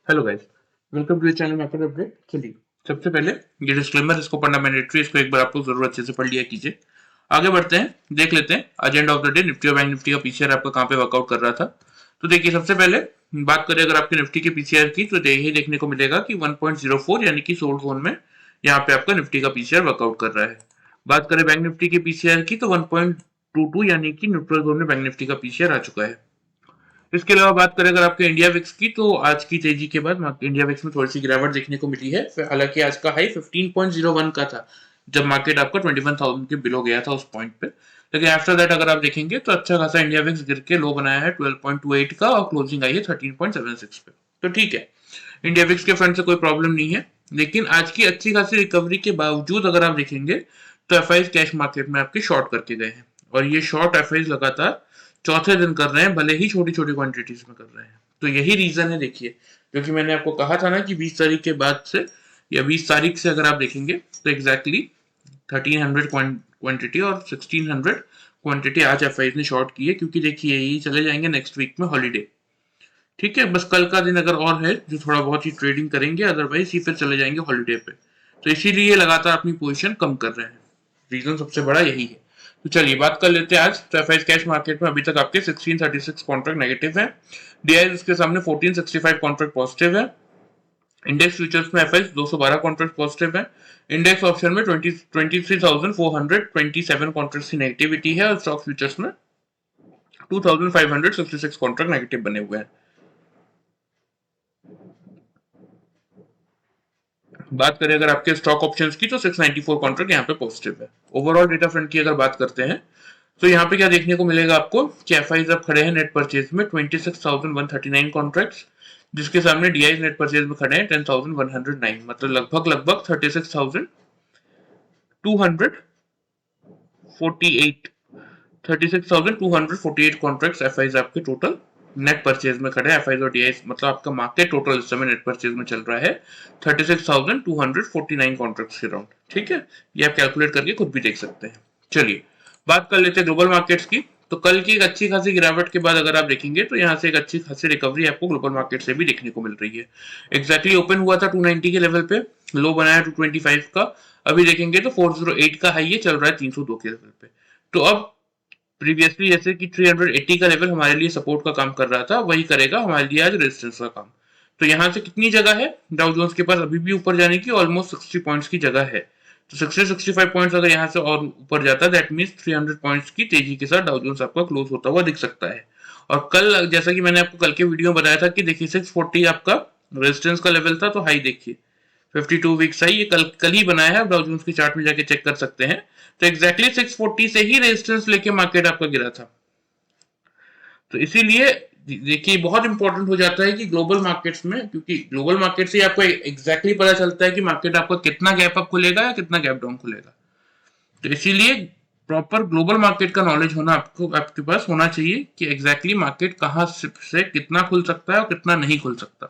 Hello guys, welcome to the channel market update. चलिए, सबसे पहले ये डिस्क्लेमर, इसको पढ़ना मैंडेटरी, इसको एक बार आपको जरूर अच्छे से पढ़ लिया कीजिए। आगे बढ़ते हैं, देख लेते हैं agenda of the day. Nifty और बैंक निफ्टी का पीसीआर आपका कहाँ पे वर्कआउट कर रहा था। तो देखिए, सबसे पहले बात करें अगर आपके निफ्टी के पीसीआर की, तो यही देखने को मिलेगा कि 1.04 यानी कि सोल्ड जोन में यहाँ पे आपका निफ्टी का पीसीआर वर्कआउट कर रहा है। बात करें बैंक निफ्टी के पीसीआर की, तो 1.22 यानी कि न्यूट्रल जोन में बैंक निफ्टी का पीसीआर आ चुका है। इसके अलावा बात करें अगर आपके इंडिया विक्स की, तो आज की तेजी के बाद इंडिया विक्स में थोड़ी सी गिरावट देखने को मिली है। हालांकि आज का हाई 15.01 का था जब मार्केट आपका 21,000 के बिलो गया था उस पॉइंट पे। लेकिन आफ्टर दैट अगर आप देखेंगे तो अच्छा खासा इंडिया विक्स गिर के लो बनाया है 12.28 का, और क्लोजिंग आई है 13.76 पे। तो ठीक है, इंडिया विक्स के फ्रंट से कोई प्रॉब्लम नहीं है। लेकिन आज की अच्छी खासी रिकवरी के बावजूद अगर आप देखेंगे तो एफ कैश मार्केट में आपके शॉर्ट करके गए हैं, और ये शॉर्ट एफ लगातार चौथे दिन कर रहे हैं, भले ही छोटी छोटी क्वांटिटीज में कर रहे हैं। तो यही रीजन है, देखिए, क्योंकि मैंने आपको कहा था ना कि 20 तारीख के बाद से या 20 तारीख से अगर आप देखेंगे तो एग्जैक्टली 1300 क्वांटिटी और 1600 क्वांटिटी आज एफ ने शॉर्ट की है, क्योंकि देखिए यही चले जाएंगे नेक्स्ट वीक में हॉलीडे। ठीक है, बस कल का दिन अगर और है जो थोड़ा बहुत ही ट्रेडिंग करेंगे, अदरवाइज ही फिर चले जाएंगे हॉलीडे पे। तो इसीलिए लगातार अपनी पोजीशन कम कर रहे हैं। रीजन सबसे बड़ा यही है। तो चलिए बात कर लेते हैं आज। तो एफ कैश मार्केट में अभी तक आपके 1636 कॉन्ट्रैक्ट नेगेटिव है। डीआई उसके सामने 1465 कॉन्ट्रैक्ट पॉजिटिव है। इंडेक्स फ्यूचर्स में एफ 212 कॉन्ट्रैक्ट पॉजिटिव है। इंडेक्स ऑप्शन में 23,427 कॉन्ट्रैक्ट की नेगेटिविटी है, और स्टॉक फ्यूचर्स में 2566 कॉन्ट्रैक्ट नेगेटिव बने हुए हैं। बात करें अगर आपके स्टॉक ऑप्शंस की, तो 694 कॉन्ट्रैक्ट यहाँ पे पॉजिटिव है। ओवरऑल डेटा फ्रंट की अगर बात करते हैं तो यहाँ पे क्या देखने को मिलेगा आपको कि एफ अब खड़े हैं नेट परचेज में 26,139 कॉन्ट्रैक्ट्स, जिसके सामने डीआई नेट परचेज में खड़े हैं 10,109, मतलब लगभग 36,248 कॉन्ट्रैक्ट्स एफ आपके टोटल नेट परचेज में खड़े हैं। एफ और डीआई मतलब आपका मार्केट टोटल इस समय नेट परचेज में चल रहा है 36,249 कॉन्ट्रैक्ट्स के राउंड। ठीक है, ये आप कैलकुलेट करके खुद भी देख सकते हैं। चलिए बात कर लेते हैं ग्लोबल मार्केट्स की। तो कल की एक अच्छी खासी गिरावट के बाद अगर आप देखेंगे तो यहाँ से एक अच्छी खासी रिकवरी आपको ग्लोबल मार्केट से भी देखने को मिल रही है। एग्जैक्टली ओपन हुआ था 290 के लेवल पे, लो बनाया 225 का। अभी देखेंगे तो 408 का हाई है, चल रहा है 302 के लेवल पे। तो अब प्रीवियसली जैसे कि 380 का लेवल हमारे लिए सपोर्ट का काम कर रहा था, वही करेगा हमारे लिए आज रेजिस्टेंस का काम। तो यहाँ से कितनी जगह है डाउ जोन्स के पास अभी भी ऊपर जाने की? ऑलमोस्ट 60 पॉइंट्स की जगह है। तो 60-65 पॉइंट्स अगर यहाँ से और ऊपर जाता है, दैट मीन्स 300 पॉइंट्स की तेजी के साथ डाउ जोन्स आपका क्लोज होता हुआ दिख सकता है। और कल जैसा कि मैंने आपको कल के वीडियो में बताया था कि देखिए 640 आपका रेजिस्टेंस का लेवल था, तो हाई देखिए 52 वीक्स हाई ये कल ही बनाया है, डाउ जोन्स की चार्ट में जाके चेक कर सकते हैं। तो एग्जैक्टली 640 से ही रेजिस्टेंस लेके मार्केट आपका गिरा था। तो इसीलिए देखिए बहुत इंपॉर्टेंट हो जाता है कि ग्लोबल मार्केट्स में, क्योंकि ग्लोबल मार्केट से आपको एग्जैक्टली पता चलता है कि मार्केट आपका कितना गैप अप खुलेगा या कितना गैप डाउन खुलेगा। तो इसीलिए प्रॉपर ग्लोबल मार्केट का नॉलेज होना आपको आपके पास होना चाहिए कि एग्जैक्टली मार्केट कहाँ से कितना खुल सकता है और कितना नहीं खुल सकता।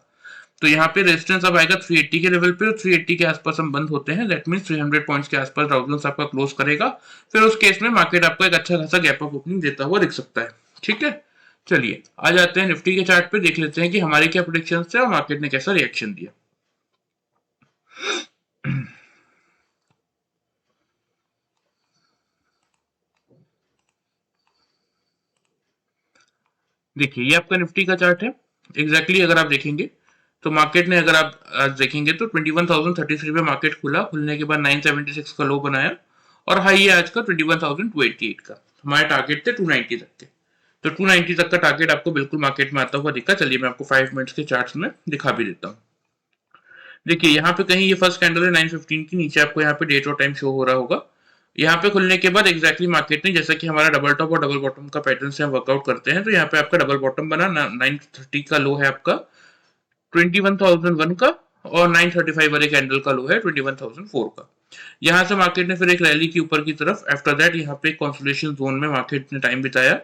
तो यहाँ पे रेजिस्टेंस अब आएगा 380 के लेवल पे, और 380 के आसपास हम बंद होते हैं, दैट मींस 300 पॉइंट्स के आसपास डाउ जोन्स आपका क्लोज करेगा। फिर उस केस में मार्केट आपको एक अच्छा खासा गैप अप ओपनिंग देता हुआ दिख सकता है। ठीक है, चलिए आ जाते हैं निफ्टी के चार्ट पे, देख लेते हैं कि हमारे क्या प्रेडिक्शन है और मार्केट ने कैसा रिएक्शन दिया। देखिए ये आपका निफ्टी का चार्ट है। एग्जैक्टली अगर आप देखेंगे तो मार्केट ने, अगर आप आज देखेंगे तो 21,033 पे मार्केट खुला, खुलने के बाद 976 का लो बनाया, और हाई है आज का 21,288 का। हमारे टारगेट थे 290 तक के। तो 290 तक का टारगेट आपको बिल्कुल मार्केट में आता हुआ दिखा। चलिए मैं आपको 5 मिनट्स के चार्ट्स में दिखा भी देता हूँ। देखिए यहाँ पे कहीं ये फर्स्ट कैंडल है 915 की, नीचे आपको यहाँ पे डेट और टाइम शो हो रहा होगा। यहाँ पे खुलने के बाद एग्जैक्टली मार्केट ने, जैसा कि हमारा डबल टॉप और डबल बॉटम का पैटर्न से हम वर्कआउट करते हैं, तो यहाँ पे आपका डबल बॉटम बना 930 का लो है आपका 21,001 का, और 935 वाले कैंडल का लो है 21,004 का। यहाँ से मार्केट ने फिर एक रैली की ऊपर की तरफ, आफ्टर दैट यहाँ पे कंसोलिडेशन जोन में मार्केट ने टाइम बिताया,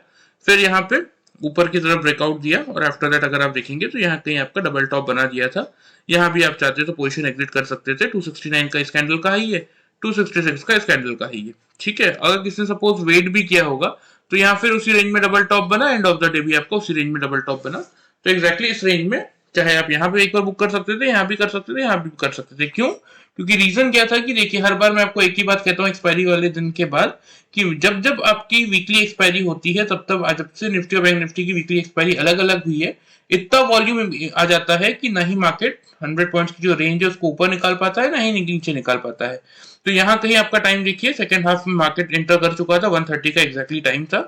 फिर यहाँ पे ऊपर की तरफ ब्रेकआउट दिया, और आफ्टर दैट अगर आप देखेंगे तो यहाँ कहीं आपका डबल टॉप बना दिया था। यहाँ भी आप चाहते तो पोजीशन एग्जिट कर सकते थे। 269 का इस कैंडल का हाई है, 266 का इस कैंडल का हाई है। ठीक है, अगर किसी ने सपोज वेट भी किया होगा तो यहाँ फिर उसी रेंज में डबल टॉप बना, एंड ऑफ द डे भी आपको उसी रेंज में डबल टॉप बना। तो एग्जैक्टली इस रेंज में चाहे आप यहाँ पे एक बार बुक कर सकते थे, यहाँ भी कर सकते थे, यहाँ भी कर सकते थे। क्यों? क्योंकि रीजन क्या था कि देखिए हर बार मैं आपको एक ही बात कहता हूँ एक्सपायरी वाले दिन के बाद, कि जब जब आपकी वीकली एक्सपायरी होती है तब तब जब से निफ्टी और बैंक निफ्टी की वीकली एक्सपायरी अलग अलग हुई है, इतना वॉल्यूम आ जाता है कि ना ही मार्केट 100 पॉइंट्स की जो रेंज है उसको ऊपर निकाल पाता है, ना ही नीचे निकाल पाता है। तो यहाँ कहीं आपका टाइम देखिए सेकेंड हाफ में मार्केट एंटर कर चुका था, 130 का एग्जैक्टली टाइम था,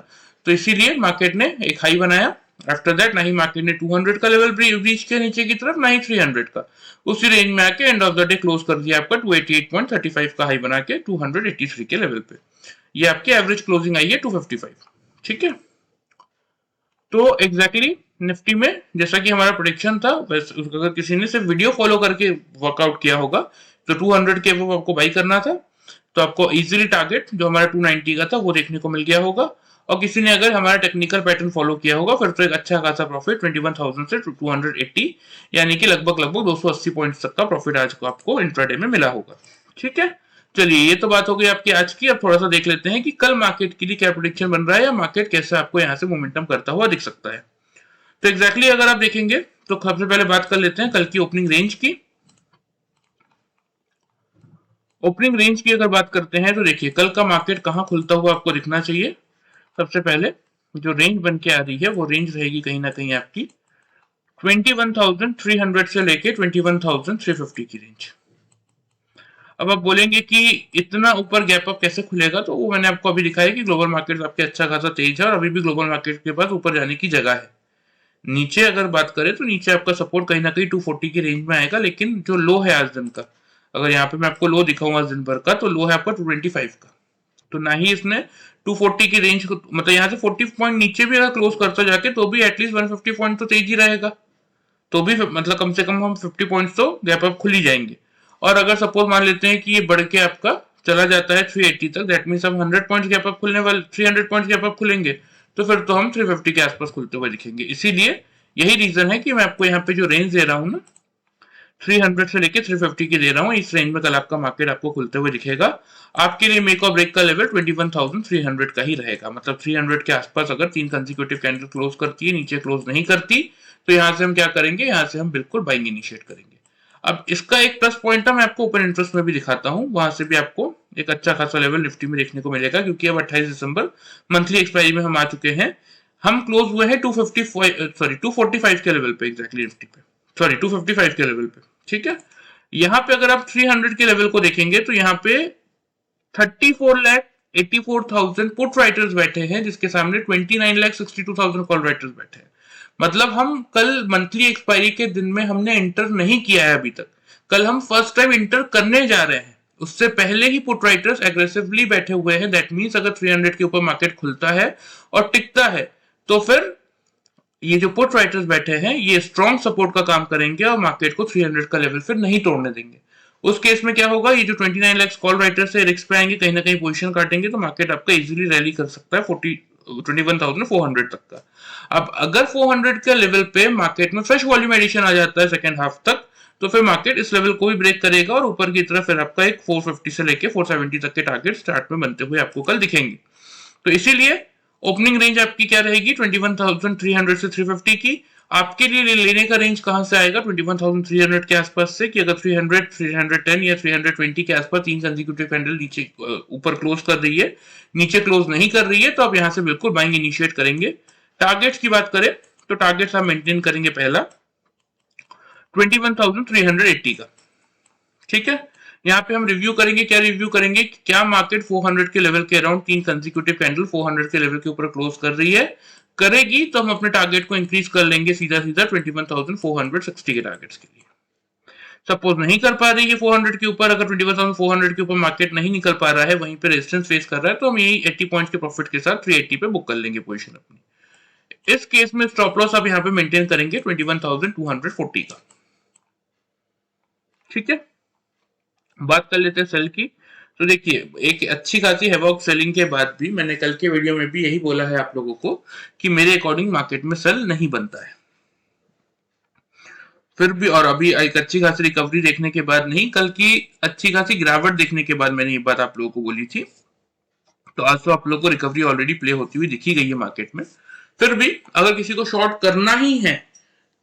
तो इसीलिए मार्केट ने एक हाई बनाया। आफ्टर दैट ना ही मार्केट ने 200 का लेवल रीच किया नीचे की तरफ, ना ही 300 का, उसी रेंज में आके end of the day close कर दिया आपका 288.35 का हाई बना के 283 के लेवल पे। ये आपकी एवरेज क्लोजिंग आई है 255। ठीक है, तो एग्जैक्टली निफ्टी में जैसा कि हमारा प्रोडिक्शन था, बस अगर किसी ने सिर्फ वीडियो फॉलो करके वर्कआउट किया होगा तो 200 के वो आपको बाई करना था, तो आपको इजीली टारगेट जो हमारा 290 का था वो देखने को मिल गया होगा। और किसी ने अगर हमारा टेक्निकल पैटर्न फॉलो किया होगा फिर तो एक अच्छा खासा प्रॉफिट 21,000 से 280 यानी कि लगभग 280 पॉइंट्स तक का प्रॉफिट आज को आपको इंट्राडे में मिला होगा। ठीक है, चलिए ये तो बात हो गई आपकी आज की। अब थोड़ा सा देख लेते हैं कि कल मार्केट के लिए क्या प्रेडिक्शन बन रहा है, या मार्केट कैसे आपको यहाँ से मोमेंटम करता हुआ दिख सकता है। तो एग्जैक्टली अगर आप देखेंगे तो सबसे पहले बात कर लेते हैं कल की ओपनिंग रेंज की। ओपनिंग रेंज की अगर बात करते हैं तो देखिए कल का मार्केट कहां खुलता हुआ आपको दिखना चाहिए। सबसे पहले जो रेंज बन के आ रही है वो रेंज रहेगी कहीं ना कहीं आपकी 21,300 से लेके 21,350 की रेंज। अब आप बोलेंगे कि इतना ऊपर गैप अप कैसे खुलेगा, तो वो मैंने आपको अभी दिखाया कि ग्लोबल मार्केट आपके अच्छा खासा तेज है और अभी भी ग्लोबल मार्केट के पास ऊपर जाने की जगह है। नीचे अगर बात करें तो नीचे आपका सपोर्ट कहीं ना कहीं 240 की रेंज में आएगा, लेकिन जो लो है आज दिन का, अगर यहाँ पे मैं आपको लो दिखाऊंगा दिन भर का, तो लो है आपका 225 का। तो ना ही इसने 240 की रेंज को, मतलब यहाँ से 40 पॉइंट नीचे भी अगर क्लोज करता जाके तो भी एटलीस्ट 150 पॉइंट तो तेज ही रहेगा, तो भी मतलब कम से कम हम 50 पॉइंट्स तो गैप अप खुल ही जाएंगे। और अगर सपोज मान लेते हैं कि ये बढ़ के आपका चला जाता है 380 तक, दैट मीन्स हम 100 पॉइंट्स गैप अप खुलने वाले, 300 पॉइंट्स गैप अप खुलेंगे, तो फिर तो हम 350 के आसपास खुलते हुए दिखेंगे। इसीलिए यही रीजन है कि मैं आपको यहाँ पे जो रेंज दे रहा हूँ ना 300 से लेके 350 की दे रहा हूँ, इस रेंज में कल आपका मार्केट आपको खुलते हुए दिखेगा। आपके लिए मेक और ब्रेक का लेवल 21,300 का ही रहेगा, मतलब 300 के आसपास अगर 3 कंसेक्यूटिव कैंडल क्लोज करती है, नीचे क्लोज नहीं करती, तो यहाँ से हम क्या करेंगे, यहाँ से हम बिल्कुल बाइंग इनिशिएट करेंगे। अब इसका एक प्लस पॉइंट है, मैं आपको ओपन इंटरेस्ट में भी दिखाता हूँ, वहां से भी आपको एक अच्छा खासा लेवल निफ्टी में देखने को मिलेगा, क्योंकि अब 28 दिसंबर मंथली एक्सपायरी में हम आ चुके हैं। हम क्लोज हुए हैं 245 के लेवल पे, एग्जैक्टली निफ्टी पे, 255 के लेवल पे। ठीक है, यहाँ पे अगर आप 300 के लेवल को देखेंगे तो यहाँ पे 34,84,000 पुट राइटर्स बैठे हैं, जिसके सामने 29,62,000 कॉल राइटर्स बैठे हैं। मतलब हम कल मंथली एक्सपायरी के दिन में हमने इंटर नहीं किया है अभी तक, कल हम फर्स्ट टाइम इंटर करने जा रहे हैं, उससे पहले ही पुट राइटर्स एग्रेसिवली बैठे हुए हैं। दैट मीन्स अगर 300 के ऊपर मार्केट खुलता है और टिकता है तो फिर ये जो पुट राइटर्स बैठे हैं ये स्ट्रॉन्ग सपोर्ट का काम करेंगे और मार्केट को 300 का लेवल फिर नहीं तोड़ने देंगे। उस केस में क्या होगा, ये जो 29 लाख कॉल राइटर्स है रिस्क पे आएंगे, कहीं ना कहीं पोजीशन काटेंगे, तो मार्केट आपका इजीली रैली कर सकता है 21,400 तक का। अब अगर 400 के लेवल पे मार्केट में फ्रेश वॉल्यूम एडिशन आ जाता है सेकेंड हाफ तक, तो फिर मार्केट इस लेवल को भी ब्रेक करेगा और ऊपर की तरफ फिर आपका एक 450 से लेके 470 तक के टारगेट स्टार्ट में बनते हुए आपको कल दिखेंगे। तो इसीलिए ओपनिंग रेंज आपकी क्या रहेगी 21,300 से 350 की। आपके लिए लेने का रेंज कहां से आएगा 21,300 के आसपास से, कि अगर 300, 310 या 320 के आसपास 3 कंसेक्यूटिव कैंडल नीचे ऊपर क्लोज कर रही है, नीचे क्लोज नहीं कर रही है, तो आप यहां से बिल्कुल बाइंग इनिशिएट करेंगे। टारगेट्स की बात करें तो टारगेट्स आप मेंटेन करेंगे पहला 21,380 का। ठीक है, यहाँ पे हम रिव्यू करेंगे, क्या रिव्यू करेंगे, क्या मार्केट 400 के लेवल के अराउंड 3 कंसेक्यूटिव कैंडल 400 के लेवल के ऊपर क्लोज कर रही है, करेगी तो हम अपने टारगेट को इंक्रीज कर लेंगे सीधा सीधा 21,460 के टारगेट्स के लिए। सपोज नहीं कर पा रही है 400 के ऊपर, अगर 21,400 के ऊपर मार्केट नहीं निकल पा रहा है, वहीं पे रेजिस्टेंस फेस कर रहा है, तो हम यही 80 पॉइंट्स के प्रॉफिट के साथ 380 पे बुक कर लेंगे पोजीशन अपनी। इस केस में स्टॉप लॉस आप यहाँ पे मेंटेन करेंगे 21,240 का। ठीक है, बात कर लेते हैं सेल की। तो देखिए एक अच्छी खासी हैवॉक सेलिंग के बाद भी मैंने कल के वीडियो में भी यही बोला है आप लोगों को कि मेरे अकॉर्डिंग मार्केट में सेल नहीं बनता है। फिर भी और अभी एक अच्छी खासी रिकवरी देखने के बाद नहीं, कल की अच्छी खासी गिरावट देखने के बाद मैंने ये बात आप लोगों को बोली थी। तो आज तो आप लोगों को रिकवरी ऑलरेडी प्ले होती हुई दिखी गई है मार्केट में। फिर भी अगर किसी को शॉर्ट करना ही है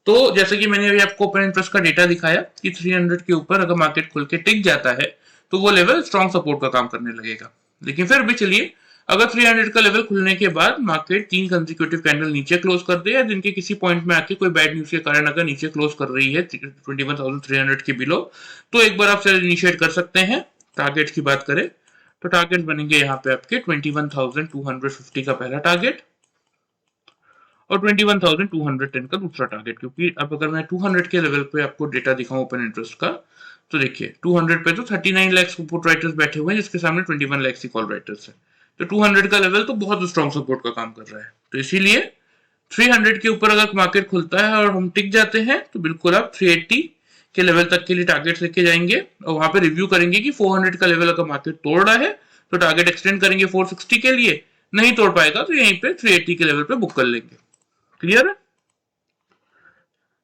तो जैसे कि मैंने अभी आपको ओपन इंटरेस्ट का डेटा दिखाया कि 300 के ऊपर अगर मार्केट खुल के टिक जाता है तो वो लेवल स्ट्रॉन्ग सपोर्ट का काम करने लगेगा। लेकिन फिर भी चलिए, अगर 300 का लेवल खुलने के बाद मार्केट 3 कंसेक्यूटिव कैंडल नीचे क्लोज कर दे या दिन के किसी पॉइंट में आके कोई बैड न्यूज के कारण अगर नीचे क्लोज कर रही है 21,300 के बिलो, तो एक बार आप सेल इनिशिएट कर सकते हैं। टारगेट की बात करें तो टारगेट बनेंगे यहाँ पे आपके 21,250 का पहला टारगेट और 21,210 का दूसरा टारगेट। क्योंकि अब अगर मैं 200 के लेवल पे आपको डेटा दिखाऊं ओपन इंटरेस्ट का, तो देखिए 200 पे तो 39 लाख पुट राइटर्स बैठे हुए हैं जिसके सामने 21 लाख कॉल राइटर्स है। तो 200 का लेवल तो बहुत स्ट्रॉन्ग सपोर्ट का काम कर रहा है। तो इसीलिए 300 के ऊपर अगर मार्केट खुलता है और हम टिक जाते हैं तो बिल्कुल आप 380 के लेवल तक के लिए टारगेट लेके जाएंगे और वहां पे रिव्यू करेंगे कि 400 का लेवल अगर मार्केट तोड़ रहा है तो टारगेट एक्सटेंड करेंगे 460 के लिए, नहीं तोड़ पाएगा तो यहीं पे 380 के लेवल पे बुक कर लेंगे। क्लियर है?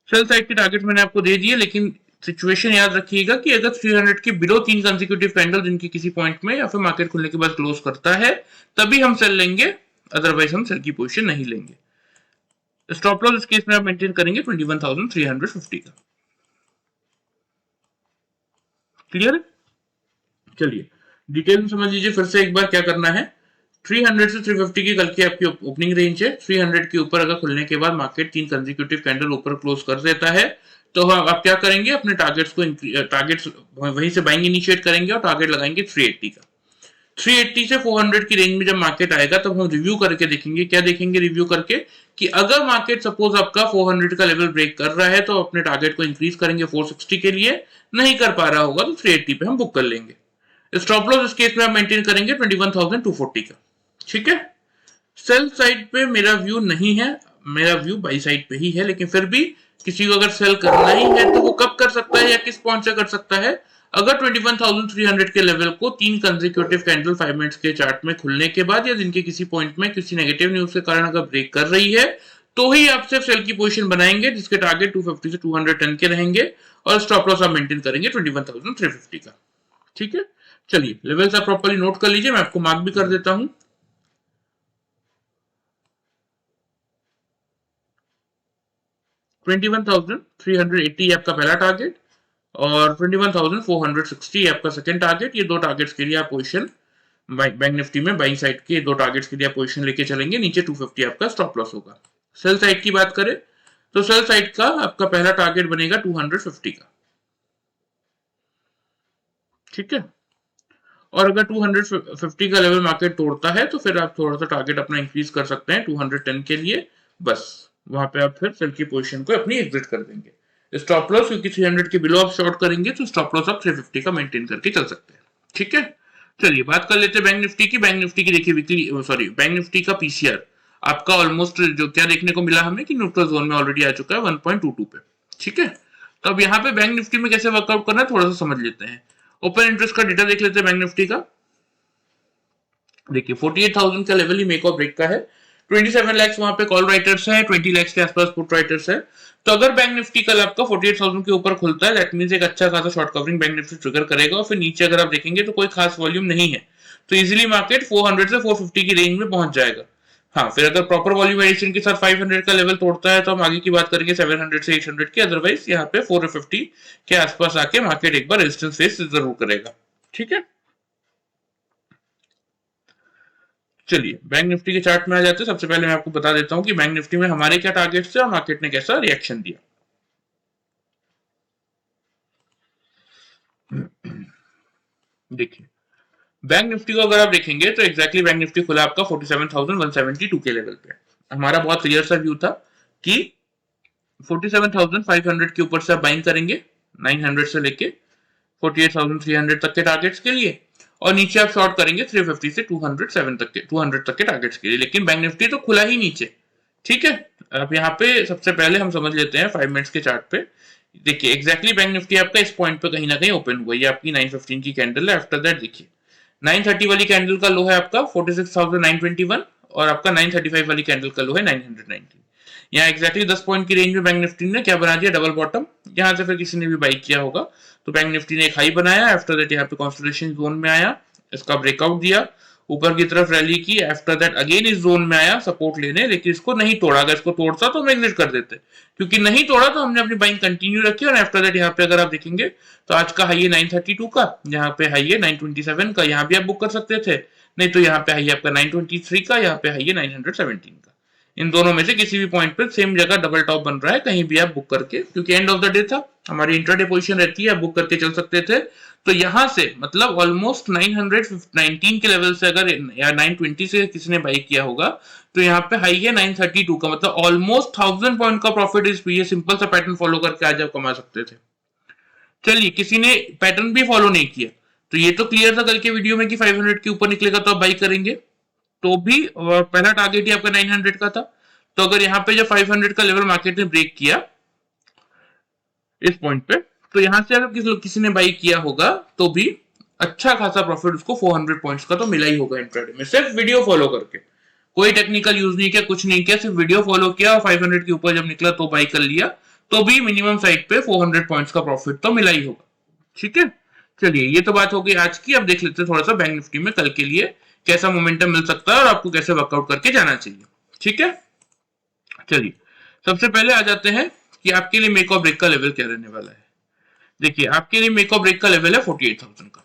सेल साइड के टारगेट मैंने आपको दे दिए, लेकिन सिचुएशन याद रखिएगा कि अगर 300 के बिलो 3 कंसेक्यूटिव कैंडल जिनकी किसी पॉइंट में या फिर मार्केट खुलने के बाद क्लोज करता है तभी हम सेल लेंगे, अदरवाइज हम सेल की पोजीशन नहीं लेंगे। स्टॉप लॉस इस केस में आप मेंटेन करेंगे 21,350 का। क्लियर है? चलिए डिटेल में समझ लीजिए फिर से एक बार क्या करना है। 300 से 350 की कल की आपकी ओपनिंग रेंज है। 300 के ऊपर अगर खुलने के बाद मार्केट 3 कंसेक्यूटिव कैंडल ऊपर क्लोज कर देता है तो आप क्या करेंगे, अपने टारगेट्स को टारगेट्स वहीं से बाइंग इनिशिएट करेंगे और टारगेट लगाएंगे 380 का। 380 से 400 की रेंज में जब मार्केट आएगा तब हम रिव्यू करके देखेंगे। क्या देखेंगे रिव्यू करके कि अगर मार्केट सपोज आपका 400 का लेवल ब्रेक कर रहा है तो अपने टारगेट को इंक्रीज करेंगे 460 के लिए, नहीं कर पा रहा होगा तो 380 पे हम बुक कर लेंगे। स्टॉप लॉस इस केस में आप मेंटेन करेंगे 21,240 का। ठीक है? सेल साइड पे मेरा व्यू नहीं है, मेरा व्यू बाई साइड पे ही है, लेकिन फिर भी किसी को अगर सेल करना ही है तो वो कब कर सकता है या किस पॉइंट से कर सकता है? अगर 21,300 के लेवल को 3 कंसेक्यूटिव कैंडल 5 मिनट्स के चार्ट में खुलने के बाद या दिन के किसी पॉइंट में किसी नेगेटिव न्यूज के कारण अगर ब्रेक कर रही है तो ही आप सिर्फ सेल की पोजीशन बनाएंगे जिसके टारगेट 250 से 210 के रहेंगे और स्टॉप लॉस आप मेंटेन करेंगे 21,350 का। ठीक है? चलिए लेवल्स आप प्रॉपर्ली नोट कर लीजिए, मैं आपको मार्क भी कर देता हूं। 21,380 आपका पहला टारगेट और 21,460 आपका सेकंड टारगेट। ये दो टारगेट्स के लिए आप पोजीशन बैंक निफ्टी में बाइंग साइड के दो टारगेट्स के लिए आप पोजीशन लेके चलेंगे। नीचे 250 आपका स्टॉप लॉस होगा। सेल साइड की बात करें तो सेल साइड का आपका पहला टारगेट बनेगा 250 का। ठीक है? और अगर 250 का लेवल मार्केट तोड़ता है तो फिर आप थोड़ा सा टारगेट अपना इंक्रीज कर सकते हैं 210 के लिए। बस वहां पे आप फिर सेल की पोजीशन को अपनी एग्जिट कर देंगे। स्टॉप लॉस क्योंकि 300 के बिलो आप शॉर्ट करेंगे तो स्टॉप लॉस आप 350 का मेंटेन करके चल सकते हैं। ठीक है? चलिए बात कर लेते हैं बैंक निफ्टी की। बैंक निफ्टी की देखिए वीकली सॉरी बैंक निफ्टी का पीसीआर आपका ऑलमोस्ट जो क्या देखने को मिला हमें कि न्यूट्रल जोन में ऑलरेडी आ चुका है 1.22 पे। ठीक है? तो अब यहाँ पे बैंक निफ्टी में कैसे वर्कआउट करना है थोड़ा सा समझ लेते हैं। ओपन इंटरेस्ट का डेटा देख लेते हैं बैंक निफ्टी का। देखिए 48,000 का लेवल ही मेक और ब्रेक का है। 27 लाख वहां पे कॉल राइटर्स है, 20 लाख के आसपास पुट राइटर्स है। तो अगर बैंक निफ्टी कल आपका 48,000 के ऊपर खुलता है दैट मींस एक अच्छा खासा short covering bank Nifty trigger करेगा और फिर नीचे अगर आप देखेंगे तो कोई खास वॉल्यूम नहीं है तो इजीली मार्केट 400 से 450 की रेंज में पहुंच जाएगा। हाँ फिर अगर प्रॉपर वॉल्यूम एडिशन के साथ 500 का लेवल तोड़ता है तो हम आगे की बात करेंगे 700 से 800 की। अदरवाइज यहाँ पे 450 के आसपास आके मार्केट एक बार रेजिस्टेंस फेस जरूर करेगा। ठीक है? चलिए बैंक निफ्टी के चार्ट में आ जाते हैं। सबसे पहले मैं आपको बता देता हूं कि बैंक निफ्टी में हमारे क्या टारगेट्स थे और मार्केट ने कैसा रिएक्शन दिया। देखिए बैंक निफ्टी को अगर आप देखेंगे तो एग्जैक्टली बैंक निफ्टी खुला आपका 47,172 के लेवल पे। हमारा बहुत क्लियर सा व्यू था कि 47,500 के ऊपर से आप बाइंग करेंगे 900 से लेके 48,300 तक के टारगेट्स के लिए और नीचे आप शॉर्ट करेंगे 350 से 200 तक के टारगेट्स के लिए। लेकिन बैंक निफ्टी तो खुला ही नीचे। ठीक है? अब यहाँ पे सबसे पहले हम समझ लेते हैं 5 मिनट्स के चार्ट पे। देखिए एग्जैक्टली बैंक निफ्टी आपका इस पॉइंट पे कहीं ना कहीं ओपन हुआ। ये आपकी 915 की कैंडल है। आफ्टर दैट देखिए 930 वाली कैंडल का लो है आपका 46,921 और आपका 935 वाली कैंडल का लो है 919। यहाँ एग्जैक्टली 10 पॉइंट की रेंज में बैंक निफ्टी ने क्या बना दिया, डबल बॉटम। यहाँ से फिर किसी ने भी बाई किया होगा तो बैंक निफ्टी ने एक हाई बनाया। आफ्टर दैट यहाँ पे कंसोलिडेशन जोन में आया, इसका ब्रेकआउट दिया ऊपर की तरफ रैली की, आफ्टर दैट अगेन इस जोन में आया सपोर्ट लेने, लेकिन इसको नहीं तोड़ा। अगर इसको तोड़ता तो हम एग्जिट कर देते, क्योंकि नहीं तोड़ा तो हमने अपनी बाइंग कंटिन्यू रखी। और आफ्टर दैट यहाँ पे अगर आप देखेंगे तो आज का हाई है 932 का, यहाँ पे हाई है 927 का, यहाँ भी आप बुक कर सकते थे। नहीं तो यहाँ पे हाई है आपका 923 का, यहाँ पे हाई है 917 का। इन दोनों में से किसी भी पॉइंट पे सेम जगह डबल टॉप बन रहा है, कहीं भी आप बुक करके, क्योंकि एंड ऑफ द डे था, हमारी इंट्राडे पोजीशन रहती है, आप बुक करके चल सकते थे। तो यहां से मतलब ऑलमोस्ट 919 के लेवल से अगर या 920 से किसी ने बाई किया होगा तो यहाँ पे हाई है 932 का, मतलब ऑलमोस्ट 1000 पॉइंट का प्रॉफिट इस ये सिंपल सा पैटर्न फॉलो करके आज आप कमा सकते थे। चलिए, किसी ने पैटर्न भी फॉलो नहीं किया तो ये तो क्लियर था कल के वीडियो में कि 500 के ऊपर निकलेगा तो आप बाई करेंगे, तो भी पहला टारगेट ही आपका 900 का था। तो अगर यहाँ पे जब 500 का लेवल मार्केट ने ब्रेक किया इस पॉइंट पे, तो यहां से अगर किसी ने बाई किया होगा तो भी अच्छा खासा प्रॉफिट उसको 400 पॉइंट्स का तो मिला ही होगा इंट्राडे में, सिर्फ वीडियो फॉलो करके। कोई टेक्निकल यूज नहीं किया, कुछ नहीं किया, सिर्फ वीडियो फॉलो किया और 500 के ऊपर जब निकला तो बाई कर लिया, तो भी मिनिमम साइड पे 400 पॉइंट्स का प्रॉफिट तो मिला ही होगा। ठीक है, चलिए ये तो बात हो गई आज की। अब देख लेते हैं थोड़ा सा बैंक निफ्टी में कल के लिए कैसा मोमेंटम मिल सकता है और आपको कैसे वर्कआउट करके जाना चाहिए। ठीक है, चलिए सबसे पहले आ जाते हैं कि आपके लिए मेक और ब्रेक का लेवल क्या रहने वाला है। देखिए आपके लिए मेक और ब्रेक का लेवल है 48,000 का।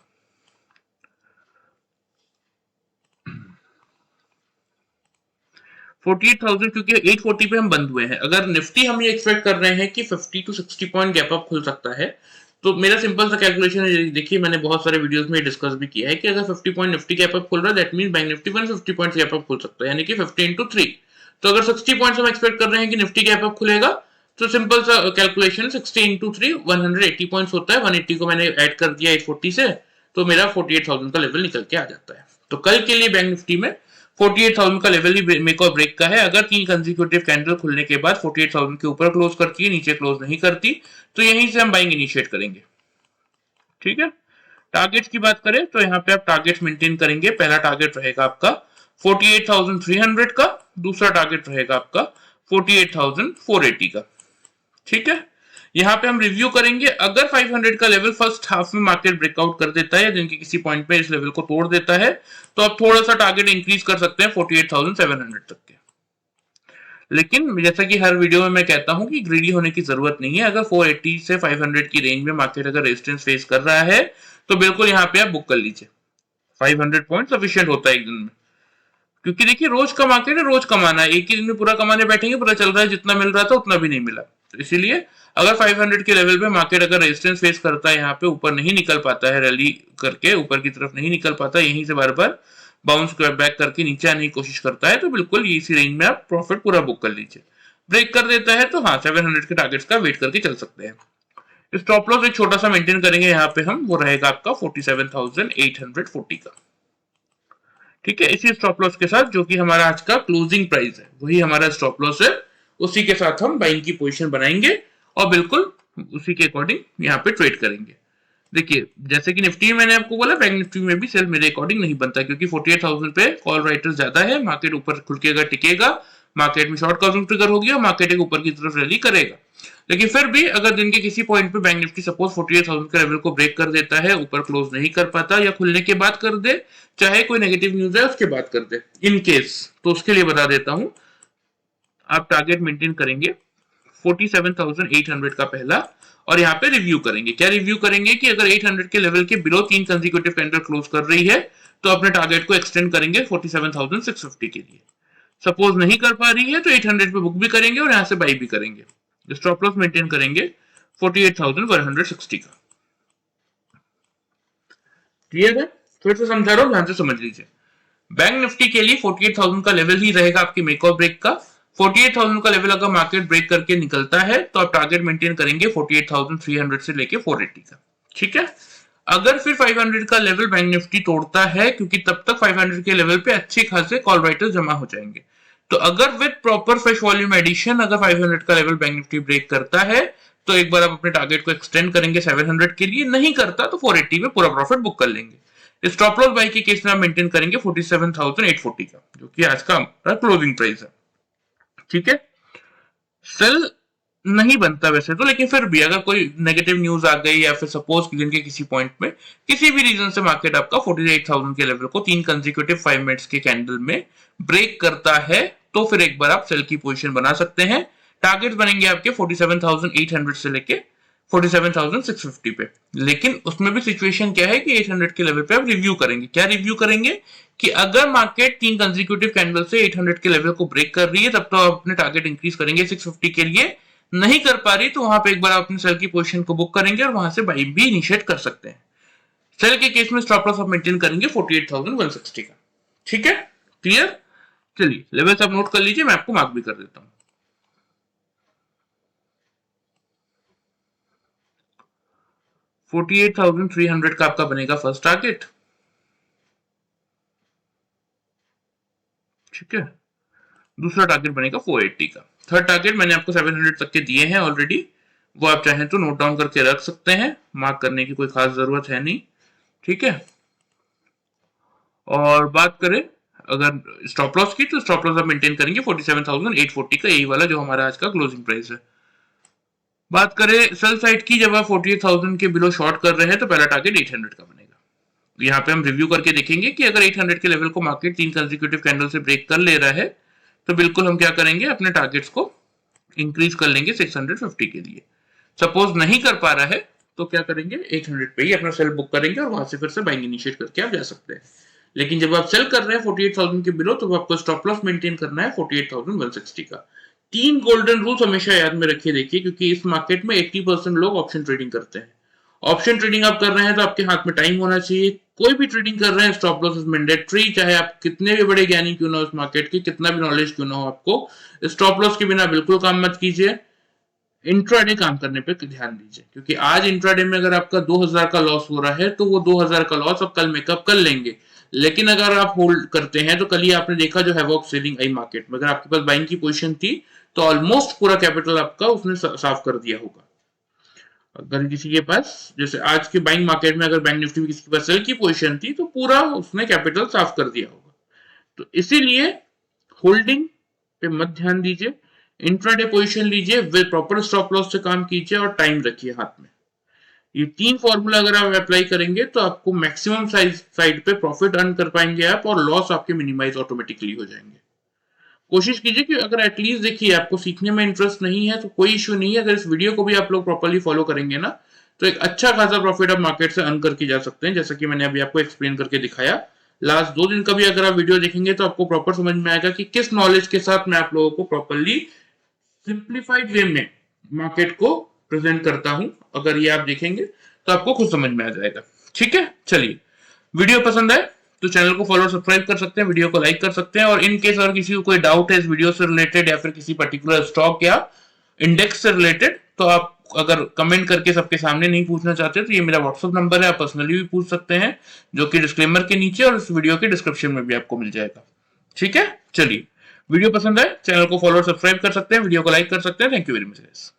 48,000 क्योंकि 840 पे हम बंद हुए हैं। अगर निफ्टी हम ये एक्सपेक्ट कर रहे हैं कि 50 टू 60 पॉइंट गैप अप खुल सकता है, तो मेरा सिंपल सा कैलकुलेशन है, देखिए मैंने बहुत सारे वीडियोस में डिस्कस भी किया है कि अगर 50 पॉइंट निफ्टी गैप अप खुल रहा है that means bank Nifty 150 point gap up खुल सकता है, यानी कि 50 into 3। तो अगर 60 पॉइंट्स हम एक्सपेक्ट कर रहे हैं कि निफ्टी गैप अप खुलेगा, तो सिंपल सा कैलकुलेशन 60 into 3 180 पॉइंट्स होता है। 180 को मैंने ऐड कर दिया 840 से, तो मेरा 48,000 का लेवल निकल के आ जाता है। तो कल के लिए बैंक निफ्टी में 48,000 का लेवल ही मेक और ब्रेक का है। अगर 3 कंसेक्यूटिव कैंडल खुलने के बाद 48,000 के ऊपर क्लोज करती है, नीचे क्लोज नहीं करती, तो यहीं से हम बाइंग इनिशिएट करेंगे। ठीक है, टारगेट्स की बात करें तो यहाँ पे आप टारगेट्स मेंटेन करेंगे। पहला टारगेट रहेगा आपका 48,300 का, दूसरा टारगेट रहेगा आपका 48,480 का। ठीक है, यहाँ पे हम रिव्यू करेंगे। अगर 500 का लेवल फर्स्ट हाफ में मार्केट ब्रेकआउट कर देता है, दिन के किसी पॉइंट पे इस लेवल को तोड़ देता है, तो आप थोड़ा सा टारगेट इंक्रीज कर सकते हैं 48,700 तक के। लेकिन जैसा कि हर वीडियो में मैं कहता हूं कि ग्रीडी होने की जरूरत नहीं है। अगर 480 से 500 की रेंज में मार्केट अगर रेजिस्टेंस फेस कर रहा है तो बिल्कुल यहाँ पे आप बुक कर लीजिए। 500 पॉइंट सफिशिएंट होता है एक दिन में, क्योंकि देखिए रोज का मार्केट है, रोज कमाना है। एक ही दिन में पूरा कमाने बैठेंगे पता चल रहा है जितना मिल रहा था उतना भी नहीं मिला। तो इसीलिए अगर 500 के लेवल पे मार्केट अगर रेजिस्टेंस फेस करता है, यहाँ पे ऊपर नहीं निकल पाता है, रैली करके ऊपर की तरफ नहीं निकल पाता, यहीं से बार बार बाउंस बैक करके नीचे आने की कोशिश करता है, तो बिल्कुल इसी रेंज में आप प्रॉफिट पूरा बुक कर लीजिए। ब्रेक कर देता है तो हाँ 700 के टारगेट्स का वेट करके चल सकते हैं। स्टॉप लॉस एक छोटा सा मेंटेन करेंगे यहाँ पे हम, वो रहेगा आपका 47,840 का। ठीक है, इसी स्टॉप लॉस के साथ जो कि हमारा आज का क्लोजिंग प्राइस है वही हमारा स्टॉप लॉस है, उसी के साथ हम बाइंग की पोजीशन बनाएंगे और बिल्कुल उसी के अकॉर्डिंग यहाँ पे ट्रेड करेंगे। देखिए जैसे कि निफ्टी में मैंने आपको बोला, बैंक निफ्टी में भी सेल मेरे अकॉर्डिंग नहीं बनता, क्योंकि 48,000 पे कॉल राइटर्स ज्यादा है। मार्केट ऊपर खुल के अगर टिकेगा, मार्केट में शॉर्ट कवरिंग ट्रिगर होगी और मार्केट एक ऊपर की तरफ रैली करेगा। लेकिन फिर भी अगर दिन के किसी पॉइंट पे बैंक निफ्टी सपोज 48,000 के लेवल को ब्रेक कर देता है, ऊपर क्लोज नहीं कर पाता या खुलने के बाद कर दे, चाहे कोई नेगेटिव न्यूज है उसके बाद कर दे इन केस, तो उसके लिए बता देता हूं आप टारगेट मेंटेन करेंगे 47,800 का पहला, और यहाँ पे रिव्यू करेंगे। क्या रिव्यू करेंगे कि अगर 800 के लेवल के बिलो 3 कंसेक्यूटिव कैंडल क्लोज कर रही है तो अपने टारगेट को एक्सटेंड करेंगे 47,650 के लिए। सपोज नहीं कर पा रही है तो 800 पे बुक भी करेंगे और यहाँ से बाई भी करेंगे। स्टॉप लॉस मेंटेन करेंगे 48,160 का। क्लियर है? फिर से समझा रहा हूँ, ध्यान से समझ लीजिए। बैंक निफ्टी के लिए 48,000 का लेवल ही रहेगा आपकी मेक और ब्रेक का। 48,000 का लेवल अगर मार्केट ब्रेक करके निकलता है तो आप टारगेट मेंटेन करेंगे 48,300 से लेके 480 का। ठीक है, अगर फिर 500 का लेवल बैंक निफ्टी तोड़ता है, क्योंकि तब तक 500 के लेवल पे अच्छे खासे कॉल राइटर्स जमा हो जाएंगे, तो अगर with proper fresh volume edition अगर 500 का लेवल बैंक निफ्टी ब्रेक करता है तो एक बार आप अपने टारगेट को एक्सटेंड करेंगे 700 के लिए, नहीं करता तो 480 में पूरा प्रॉफिट बुक कर लेंगे। स्टॉप लॉस बाई के केस में आप मेंटेन करेंगे 47,840 का, जो कि आज का क्लोजिंग प्राइस है। ठीक है, सेल नहीं बनता वैसे तो, लेकिन फिर भी अगर कोई नेगेटिव न्यूज आ गई या फिर सपोज दिन के किसी पॉइंट में किसी भी रीजन से मार्केट आपका 48,000 के लेवल को 3 कंसेक्यूटिव 5 मिनट्स के कैंडल में ब्रेक करता है, तो फिर एक बार आप सेल की पोजीशन बना सकते हैं। टारगेट्स बनेंगे आपके 47,800 से लेके 47,650 पे। लेकिन उसमें भी सिचुएशन क्या है कि 800 के लेवल पे आप रिव्यू करेंगे। क्या रिव्यू करेंगे कि अगर मार्केट 3 कंसेक्यूटिव कैंडल से 800 के लेवल को ब्रेक कर रही है तब तो आप अपने टारगेट इंक्रीज करेंगे 650 के लिए। नहीं कर पा रही तो वहां पे एक बार आप अपने सेल की पोजीशन को बुक करेंगे और वहां से बाई भी इनिशिएट कर सकते हैं। सेल के केस में स्टॉप लॉस आप मेंटेन करेंगे 48,160 का। ठीक है, क्लियर। चलिए लेवल्स आप नोट कर लीजिए, मैं आपको मार्क भी कर देता हूं। 48,300 का आपका बनेगा फर्स्ट टारगेट। ठीक है, दूसरा टारगेट बनेगा 480 का। थर्ड टारगेट मैंने आपको 700 तक के दिए हैं ऑलरेडी, वो आप चाहें तो नोट डाउन करके रख सकते हैं, मार्क करने की कोई खास जरूरत है नहीं। ठीक है, और बात करें अगर स्टॉप लॉस की, तो स्टॉप लॉस आप मेंटेन करेंगे 47,840 का, यही वाला जो हमारा आज का क्लोजिंग प्राइस है। बात करें सेल साइड की, जब आप 48,000 के बिलो शॉर्ट कर रहे हैं तो पहला टारगेट 800 का बनेगा। यहाँ पे हम रिव्यू करके देखेंगे कि अगर 800 के लेवल को मार्केट 3 कंसेक्यूटिव कैंडल से ब्रेक कर ले रहा है तो बिल्कुल हम क्या करेंगे, अपने टारगेट्स को इंक्रीज कर लेंगे 650 के लिए। सपोज नहीं कर पा रहा है तो क्या करेंगे, 800 पे ही अपना सेल बुक करेंगे और वहां से फिर से बाइंग इनिशिएट करके आप जा सकते हैं। लेकिन जब आप सेल कर रहे हैं 48,000 के बिलो तो आपको स्टॉप लॉस मेंटेन करना है 48,160 का। 3 गोल्डन रूल्स हमेशा याद में रखिए देखिए, क्योंकि इस मार्केट में 80% लोग ऑप्शन ट्रेडिंग करते हैं। ऑप्शन ट्रेडिंग आप कर रहे हैं तो आपके हाथ में टाइम होना चाहिए। कोई भी ट्रेडिंग कर रहे हैं स्टॉप लॉस इज मैंडेटरी, चाहे आप कितने भी बड़े ज्ञानी क्यों ना हो इस मार्केट के, कितना भी नॉलेज क्यों ना हो आपको, स्टॉप लॉस के बिना बिल्कुल काम मत कीजिए। इंट्राडे काम करने पे ध्यान दीजिए, क्योंकि आज इंट्राडे में अगर आपका 2000 का लॉस हो रहा है तो वो 2000 का लॉस आप कल मेकअप कर लेंगे। लेकिन अगर आप होल्ड करते हैं तो कल ही आपने देखा जो हैवॉक सेलिंग आई मार्केट में, अगर आपके पास बाइंग की पोजीशन थी तो ऑलमोस्ट पूरा कैपिटल आपका उसने साफ कर दिया होगा। अगर किसी के पास जैसे आज के बाइंग मार्केट में अगर बैंक निफ्टी में किसी के पास सेल की पोजीशन थी तो पूरा उसने कैपिटल साफ कर दिया होगा। तो इसीलिए होल्डिंग पे मत ध्यान दीजिए, इंट्राडे पोजीशन लीजिए, विद प्रॉपर स्टॉप लॉस से काम कीजिए और टाइम रखिए हाथ में। ये 3 फॉर्मूला अगर आप अप्लाई करेंगे तो आपको मैक्सिमम साइड पे प्रॉफिट अर्न कर पाएंगे आप, और लॉस आपके मिनिमाइज ऑटोमेटिकली हो जाएंगे। कोशिश कीजिए कि अगर एटलीस्ट देखिए आपको सीखने में इंटरेस्ट नहीं है तो कोई इश्यू नहीं है, अगर इस वीडियो को भी आप लोग प्रॉपरली फॉलो करेंगे ना तो एक अच्छा खासा प्रॉफिट आप मार्केट से अर्न करके जा सकते हैं, जैसा कि मैंने अभी आपको एक्सप्लेन करके दिखाया। लास्ट 2 दिन का भी अगर आप वीडियो देखेंगे तो आपको प्रॉपर समझ में आएगा कि किस नॉलेज के साथ मैं आप लोगों को प्रॉपरली सिंप्लीफाइड वे में मार्केट को प्रेजेंट करता हूं। अगर ये आप देखेंगे तो आपको खुद समझ में आ जाएगा। ठीक है, चलिए वीडियो पसंद आए तो चैनल को फॉलो सब्सक्राइब कर सकते हैं, वीडियो को लाइक कर सकते हैं, और इन केस अगर किसी को कोई डाउट है इस वीडियो से रिलेटेड या फिर किसी पर्टिकुलर स्टॉक या इंडेक्स से रिलेटेड तो आप अगर कमेंट करके सबके सामने नहीं पूछना चाहते तो ये मेरा व्हाट्सएप नंबर है, आप पर्सनली भी पूछ सकते हैं, जो कि डिस्क्लेमर के नीचे और इस वीडियो के डिस्क्रिप्शन में भी आपको मिल जाएगा। ठीक है, चलिए वीडियो पसंद आए चैनल को फॉलो सब्सक्राइब कर सकते हैं, वीडियो को लाइक कर सकते हैं। Thank you very much.